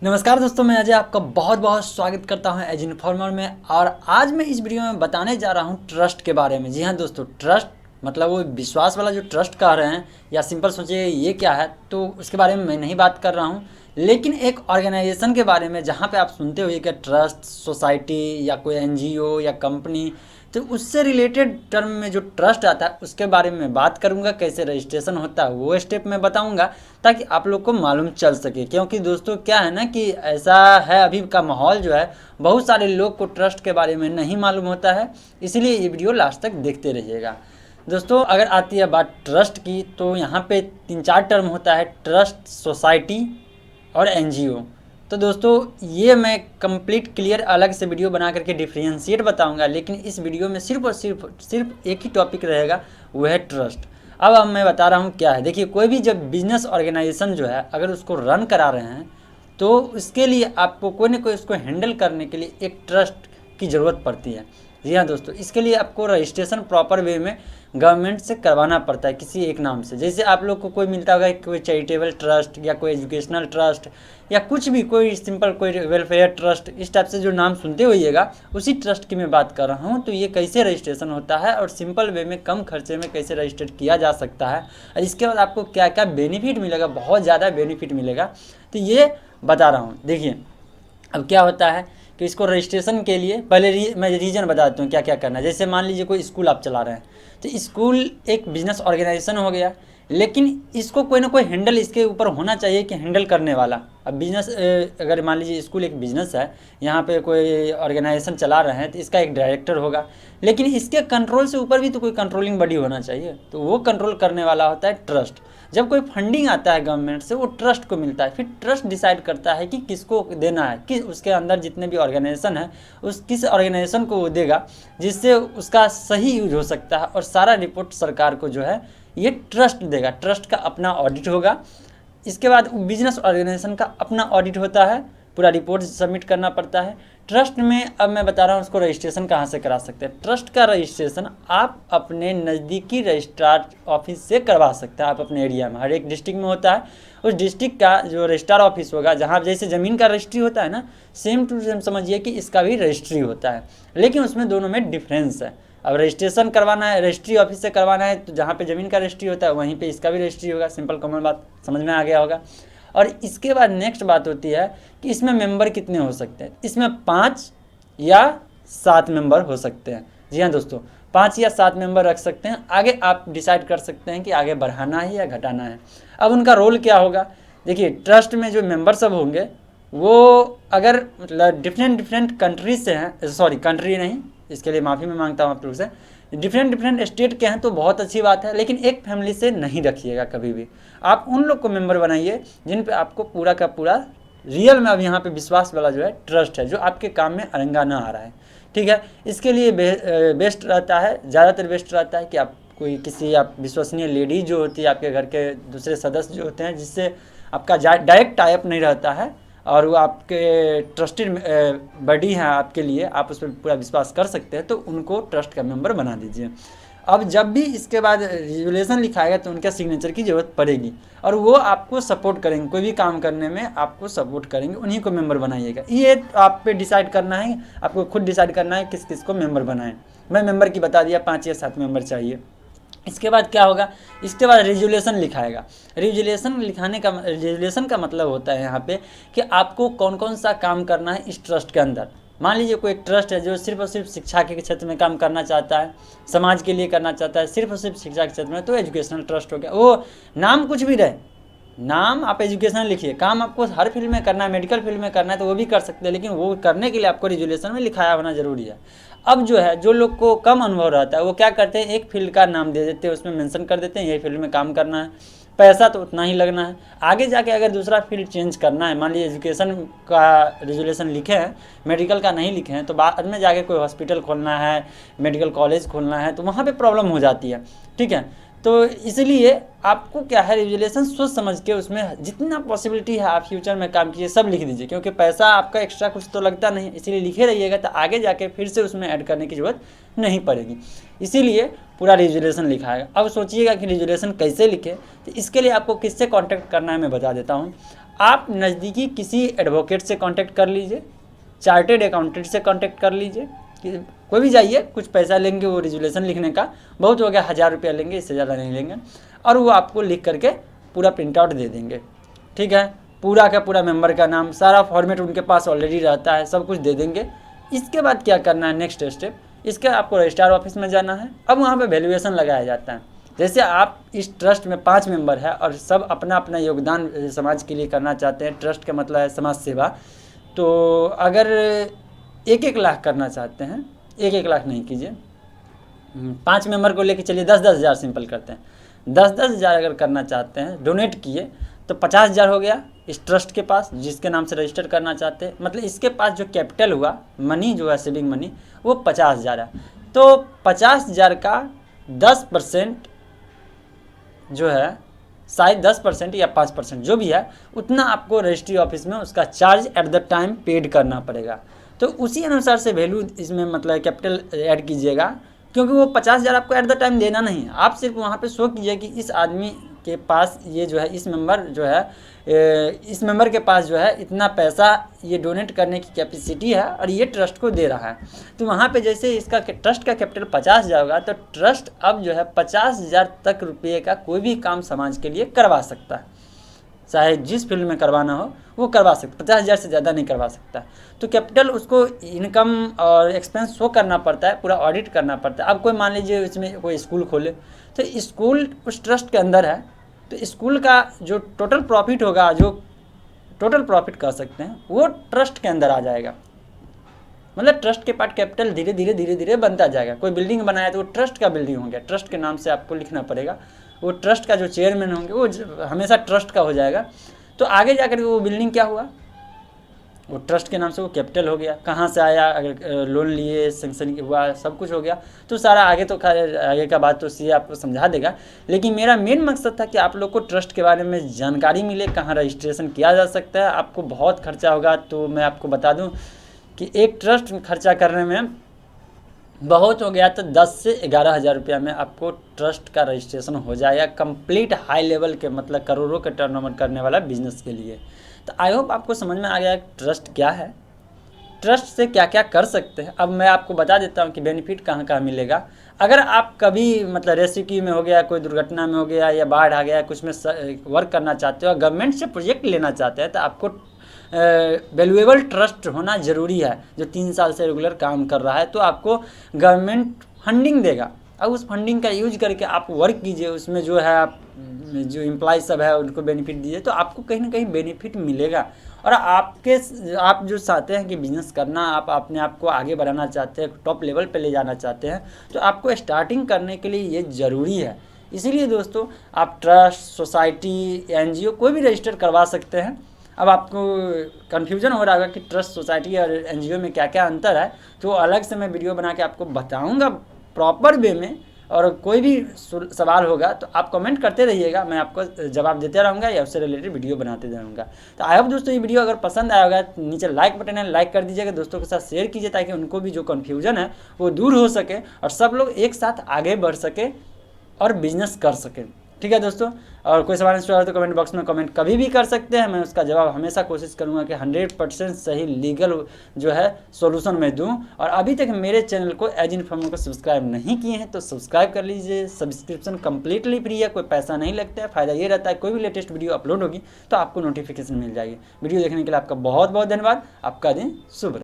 नमस्कार दोस्तों, मैं अजय आपका बहुत बहुत स्वागत करता हूं एज इन्फॉर्मर में। और आज मैं इस वीडियो में बताने जा रहा हूं ट्रस्ट के बारे में। जी हाँ दोस्तों, ट्रस्ट मतलब वो विश्वास वाला जो ट्रस्ट कह रहे हैं, या सिंपल सोचिए ये क्या है, तो उसके बारे में मैं नहीं बात कर रहा हूं। लेकिन एक ऑर्गेनाइजेशन के बारे में जहां पे आप सुनते हो कि ट्रस्ट सोसाइटी या कोई एनजीओ या कंपनी, तो उससे रिलेटेड टर्म में जो ट्रस्ट आता है उसके बारे में बात करूंगा। कैसे रजिस्ट्रेशन होता है वो स्टेप में बताऊंगा, ताकि आप लोग को मालूम चल सके। क्योंकि दोस्तों क्या है ना कि ऐसा है, अभी का माहौल जो है, बहुत सारे लोग को ट्रस्ट के बारे में नहीं मालूम होता है। इसलिए ये वीडियो लास्ट तक देखते रहिएगा। दोस्तों अगर आती है बात ट्रस्ट की, तो यहाँ पे 3-4 टर्म होता है: ट्रस्ट, सोसाइटी और एनजीओ। तो दोस्तों ये मैं कंप्लीट क्लियर अलग से वीडियो बना करके डिफ्रेंशिएट बताऊंगा, लेकिन इस वीडियो में सिर्फ और सिर्फ एक ही टॉपिक रहेगा, वो है ट्रस्ट। अब मैं बता रहा हूँ क्या है। देखिए, कोई भी जब बिजनेस ऑर्गेनाइजेशन जो है, अगर उसको रन करा रहे हैं, तो उसके लिए आपको कोई ना कोई उसको हैंडल करने के लिए एक ट्रस्ट की ज़रूरत पड़ती है। जी हाँ दोस्तों, इसके लिए आपको रजिस्ट्रेशन प्रॉपर वे में गवर्नमेंट से करवाना पड़ता है किसी एक नाम से। जैसे आप लोग को कोई मिलता होगा कोई चैरिटेबल ट्रस्ट या कोई एजुकेशनल ट्रस्ट या कुछ भी, कोई सिंपल कोई वेलफेयर ट्रस्ट, इस टाइप से जो नाम सुनते होइएगा, उसी ट्रस्ट की मैं बात कर रहा हूँ। तो ये कैसे रजिस्ट्रेशन होता है और सिंपल वे में कम खर्चे में कैसे रजिस्टर किया जा सकता है, और इसके बाद आपको क्या क्या बेनिफिट मिलेगा, बहुत ज़्यादा बेनिफिट मिलेगा, तो ये बता रहा हूँ। देखिए अब क्या होता है कि इसको रजिस्ट्रेशन के लिए पहले मैं रीज़न बता देता हूँ क्या क्या करना है। जैसे मान लीजिए कोई स्कूल आप चला रहे हैं, तो स्कूल एक बिजनेस ऑर्गेनाइजेशन हो गया, लेकिन इसको कोई ना कोई हैंडल इसके ऊपर होना चाहिए कि हैंडल करने वाला। अब बिजनेस, अगर मान लीजिए स्कूल एक बिजनेस है, यहाँ पे कोई ऑर्गेनाइजेशन चला रहे हैं, तो इसका एक डायरेक्टर होगा, लेकिन इसके कंट्रोल से ऊपर भी तो कोई कंट्रोलिंग बॉडी होना चाहिए, तो वो कंट्रोल करने वाला होता है ट्रस्ट। जब कोई फंडिंग आता है गवर्नमेंट से, वो ट्रस्ट को मिलता है, फिर ट्रस्ट डिसाइड करता है कि किसको देना है, कि उसके अंदर जितने भी ऑर्गेनाइजेशन है, उस किस ऑर्गेनाइजेशन को वो देगा जिससे उसका सही यूज हो सकता है। और सारा रिपोर्ट सरकार को जो है ये ट्रस्ट देगा। ट्रस्ट का अपना ऑडिट होगा, इसके बाद बिजनेस ऑर्गेनाइजेशन का अपना ऑडिट होता है, पूरा रिपोर्ट सबमिट करना पड़ता है। ट्रस्ट में अब मैं बता रहा हूँ उसको रजिस्ट्रेशन कहाँ से करा सकते हैं। ट्रस्ट का रजिस्ट्रेशन आप अपने नज़दीकी रजिस्ट्रार ऑफिस से करवा सकते हैं। आप अपने एरिया में, हर एक डिस्ट्रिक्ट में होता है, उस डिस्ट्रिक्ट का जो रजिस्ट्रार ऑफिस होगा, जहाँ जैसे ज़मीन का रजिस्ट्री होता है ना, सेम टू सेम समझिए कि इसका भी रजिस्ट्री होता है, लेकिन उसमें दोनों में डिफरेंस है। अब रजिस्ट्रेशन करवाना है रजिस्ट्री ऑफिस से करवाना है, तो जहाँ पे ज़मीन का रजिस्ट्री होता है वहीं पे इसका भी रजिस्ट्री होगा। सिंपल कॉमन बात समझ में आ गया होगा। और इसके बाद नेक्स्ट बात होती है कि इसमें मेंबर कितने हो सकते हैं। इसमें 5 या 7 मेंबर हो सकते हैं। जी हाँ दोस्तों, 5 या 7 मेंबर रख सकते हैं। आगे आप डिसाइड कर सकते हैं कि आगे बढ़ाना है या घटाना है। अब उनका रोल क्या होगा। देखिए, ट्रस्ट में जो मेंबर सब होंगे, वो अगर मतलब डिफरेंट कंट्रीज से हैं, सॉरी कंट्री नहीं, इसके लिए माफ़ी मैं मांगता हूँ आप लोग से, डिफरेंट स्टेट के हैं तो बहुत अच्छी बात है, लेकिन एक फैमिली से नहीं रखिएगा कभी भी। आप उन लोग को मेंबर बनाइए जिन पे आपको पूरा का पूरा रियल में अब यहाँ पे विश्वास वाला जो है ट्रस्ट है, जो आपके काम में अरंगा ना आ रहा है। ठीक है, इसके लिए बेस्ट रहता है, ज़्यादातर बेस्ट रहता है कि आप कोई किसी आप विश्वसनीय लेडी जो होती है, आपके घर के दूसरे सदस्य जो होते हैं, जिससे आपका डायरेक्ट टाइप नहीं रहता है और वो आपके ट्रस्टेड बडी हैं आपके लिए, आप उस पर पूरा विश्वास कर सकते हैं, तो उनको ट्रस्ट का मेंबर बना दीजिए। अब जब भी इसके बाद रेजुलेशन लिखाएगा तो उनका सिग्नेचर की ज़रूरत पड़ेगी, और वो आपको सपोर्ट करेंगे, कोई भी काम करने में आपको सपोर्ट करेंगे, उन्हीं को मेंबर बनाइएगा। ये आप पे डिसाइड करना है, आपको खुद डिसाइड करना है किस किस को मेंबर बनाएं। मैं मेंबर की बता दिया, 5 या 7 मेंबर चाहिए। इसके बाद क्या होगा, इसके बाद रेजुलेशन लिखाएगा। रेजुलेशन का मतलब होता है यहाँ पे कि आपको कौन कौन सा काम करना है इस ट्रस्ट के अंदर। मान लीजिए कोई ट्रस्ट है जो सिर्फ और सिर्फ शिक्षा के क्षेत्र में काम करना चाहता है, समाज के लिए करना चाहता है, सिर्फ और सिर्फ शिक्षा के क्षेत्र में, तो एजुकेशनल ट्रस्ट हो गया। वो नाम कुछ भी रहे, नाम आप एजुकेशन लिखिए, काम आपको हर फील्ड में करना है, मेडिकल फील्ड में करना है तो वो भी कर सकते हैं, लेकिन वो करने के लिए आपको रेजुलेशन में लिखाया होना जरूरी है। अब जो है, जो लोग को कम अनुभव रहता है, वो क्या करते हैं, एक फील्ड का नाम दे देते हैं, उसमें मेंशन कर देते हैं यही फील्ड में काम करना है, पैसा तो उतना ही लगना है। आगे जाके अगर दूसरा फील्ड चेंज करना है, मान लीजिए एजुकेशन का रेजुलेशन लिखे हैं, मेडिकल का नहीं लिखे हैं, तो बाद में जाके कोई हॉस्पिटल खोलना है, मेडिकल कॉलेज खोलना है, तो वहाँ पे प्रॉब्लम हो जाती है। ठीक है, तो इसलिए आपको क्या है, रेजुलेशन सोच समझ के उसमें जितना पॉसिबिलिटी है आप फ्यूचर में काम कीजिए, सब लिख दीजिए, क्योंकि पैसा आपका एक्स्ट्रा कुछ तो लगता नहीं, इसीलिए लिखे रहिएगा, तो आगे जाके फिर से उसमें ऐड करने की जरूरत नहीं पड़ेगी। इसीलिए पूरा रेजुलेशन लिखा है। अब सोचिएगा कि रेजुलेशन कैसे लिखे, तो इसके लिए आपको किससे कांटेक्ट करना है मैं बता देता हूँ। आप नज़दीकी किसी एडवोकेट से कांटेक्ट कर लीजिए, चार्टेड अकाउंटेंट से कांटेक्ट कर लीजिए, कि कोई भी जाइए, कुछ पैसा लेंगे वो रेजुलेशन लिखने का, बहुत हो गया 1000 रुपया लेंगे, इससे ज़्यादा नहीं लेंगे, और वो आपको लिख करके पूरा प्रिंट आउट दे देंगे। ठीक है, पूरा का पूरा मेंबर का नाम, सारा फॉर्मेट उनके पास ऑलरेडी रहता है, सब कुछ दे देंगे। इसके बाद क्या करना है, नेक्स्ट स्टेप, इसके आपको रजिस्ट्रार ऑफिस में जाना है। अब वहाँ पे वैल्यूएशन लगाया जाता है। जैसे आप इस ट्रस्ट में 5 मेंबर है और सब अपना अपना योगदान समाज के लिए करना चाहते हैं, ट्रस्ट का मतलब है समाज सेवा, तो अगर 1-1 लाख करना चाहते हैं, 1-1 लाख नहीं कीजिए, 5 मेंबर को लेके चलिए 10-10 हज़ार सिंपल करते हैं, 10-10 हज़ार अगर करना चाहते हैं, डोनेट किए तो 50 हज़ार हो गया इस ट्रस्ट के पास, जिसके नाम से रजिस्टर करना चाहते हैं। मतलब इसके पास जो कैपिटल हुआ, मनी जो है सेविंग मनी, वो 50 हज़ार है। तो 50 हज़ार का 10% जो है, शायद 10% या 5% जो भी है, उतना आपको रजिस्ट्री ऑफिस में उसका charge at the time paid करना पड़ेगा। तो उसी अनुसार से वैल्यू इसमें मतलब कैपिटल ऐड कीजिएगा, क्योंकि वो 50 हज़ार आपको एट द टाइम देना नहीं है। आप सिर्फ वहाँ पे शो कीजिए कि इस आदमी के पास ये जो है, इस मेंबर जो है, इस मेंबर के पास जो है इतना पैसा ये डोनेट करने की कैपेसिटी है और ये ट्रस्ट को दे रहा है। तो वहाँ पे जैसे इसका ट्रस्ट का कैपिटल 50 हज़ार होगा, तो ट्रस्ट अब जो है 50 हज़ार तक रुपये का कोई भी काम समाज के लिए करवा सकता है, चाहे जिस फील्ड में करवाना हो वो करवा सकता, 50 हज़ार से ज़्यादा नहीं करवा सकता। तो कैपिटल उसको इनकम और एक्सपेंस शो करना पड़ता है, पूरा ऑडिट करना पड़ता है। अब कोई मान लीजिए इसमें कोई स्कूल खोले, तो स्कूल उस ट्रस्ट के अंदर है, तो स्कूल का जो टोटल प्रॉफिट होगा, जो टोटल प्रॉफिट कह सकते हैं, वो ट्रस्ट के अंदर आ जाएगा। मतलब ट्रस्ट के पार्ट कैपिटल धीरे धीरे धीरे धीरे बनता जाएगा। कोई बिल्डिंग बनाया तो वो ट्रस्ट का बिल्डिंग हो गया, ट्रस्ट के नाम से आपको लिखना पड़ेगा। वो ट्रस्ट का जो चेयरमैन होंगे वो हमेशा ट्रस्ट का हो जाएगा। तो आगे जाकर वो बिल्डिंग क्या हुआ, वो ट्रस्ट के नाम से वो कैपिटल हो गया। कहाँ से आया, अगर लोन लिए, सेंक्शन हुआ, सब कुछ हो गया। तो सारा आगे तो आगे का बात तो सीए आपको समझा देगा। लेकिन मेरा मेन मकसद था कि आप लोग को ट्रस्ट के बारे में जानकारी मिले, कहाँ रजिस्ट्रेशन किया जा सकता है। आपको बहुत खर्चा होगा, तो मैं आपको बता दूं कि एक ट्रस्ट खर्चा करने में बहुत हो गया तो 10 से 11 हज़ार रुपया में आपको ट्रस्ट का रजिस्ट्रेशन हो जाएगा, कंप्लीट हाई लेवल के, मतलब करोड़ों के टर्नओवर करने वाला बिजनेस के लिए। तो आई होप आपको समझ में आ गया ट्रस्ट क्या है, ट्रस्ट से क्या क्या कर सकते हैं। अब मैं आपको बता देता हूँ कि बेनिफिट कहाँ कहाँ मिलेगा। अगर आप कभी मतलब रेस्क्यू में हो गया, कोई दुर्घटना में हो गया, या बाढ़ आ गया, कुछ में वर्क करना चाहते हो, गवर्नमेंट से प्रोजेक्ट लेना चाहते हैं, तो आपको वैल्यूएबल ट्रस्ट होना ज़रूरी है, जो 3 साल से रेगुलर काम कर रहा है। तो आपको गवर्नमेंट फंडिंग देगा, अब उस फंडिंग का यूज करके आप वर्क कीजिए, उसमें जो है आप जो एम्प्लॉय सब है उनको बेनिफिट दीजिए, तो आपको कहीं ना कहीं बेनिफिट मिलेगा। और आप जो चाहते हैं कि बिज़नेस करना, आप अपने आप को आगे बढ़ाना चाहते हैं, टॉप लेवल पे ले जाना चाहते हैं, तो आपको स्टार्टिंग करने के लिए ये ज़रूरी है। इसीलिए दोस्तों, आप ट्रस्ट, सोसाइटी, एनजीओ कोई भी रजिस्टर करवा सकते हैं। अब आपको कन्फ्यूजन हो रहा होगा कि ट्रस्ट, सोसाइटी और एनजीओ में क्या क्या अंतर है, तो अलग से मैं वीडियो बना के आपको बताऊंगा प्रॉपर वे में। और कोई भी सवाल होगा तो आप कमेंट करते रहिएगा, मैं आपको जवाब देते रहूँगा या उससे रिलेटेड वीडियो बनाते रहूँगा। तो आई होप दोस्तों ये वीडियो अगर पसंद आया होगा, नीचे लाइक बटन है, लाइक कर दीजिएगा, दोस्तों के साथ शेयर कीजिए, ताकि उनको भी जो कन्फ्यूजन है वो दूर हो सके और सब लोग एक साथ आगे बढ़ सके और बिजनेस कर सकें। ठीक है दोस्तों, और कोई सवाल है तो कमेंट बॉक्स में कमेंट कभी भी कर सकते हैं, मैं उसका जवाब हमेशा कोशिश करूंगा कि 100% सही लीगल जो है सॉल्यूशन मैं दूं। और अभी तक मेरे चैनल को एज इन्फॉर्मर को सब्सक्राइब नहीं किए हैं तो सब्सक्राइब कर लीजिए। सब्सक्रिप्शन कम्प्लीटली फ्री है, कोई पैसा नहीं लगता है। फ़ायदा ये रहता है कोई भी लेटेस्ट वीडियो अपलोड होगी तो आपको नोटिफिकेशन मिल जाएगी। वीडियो देखने के लिए आपका बहुत बहुत धन्यवाद। आपका दिन शुभ रहे।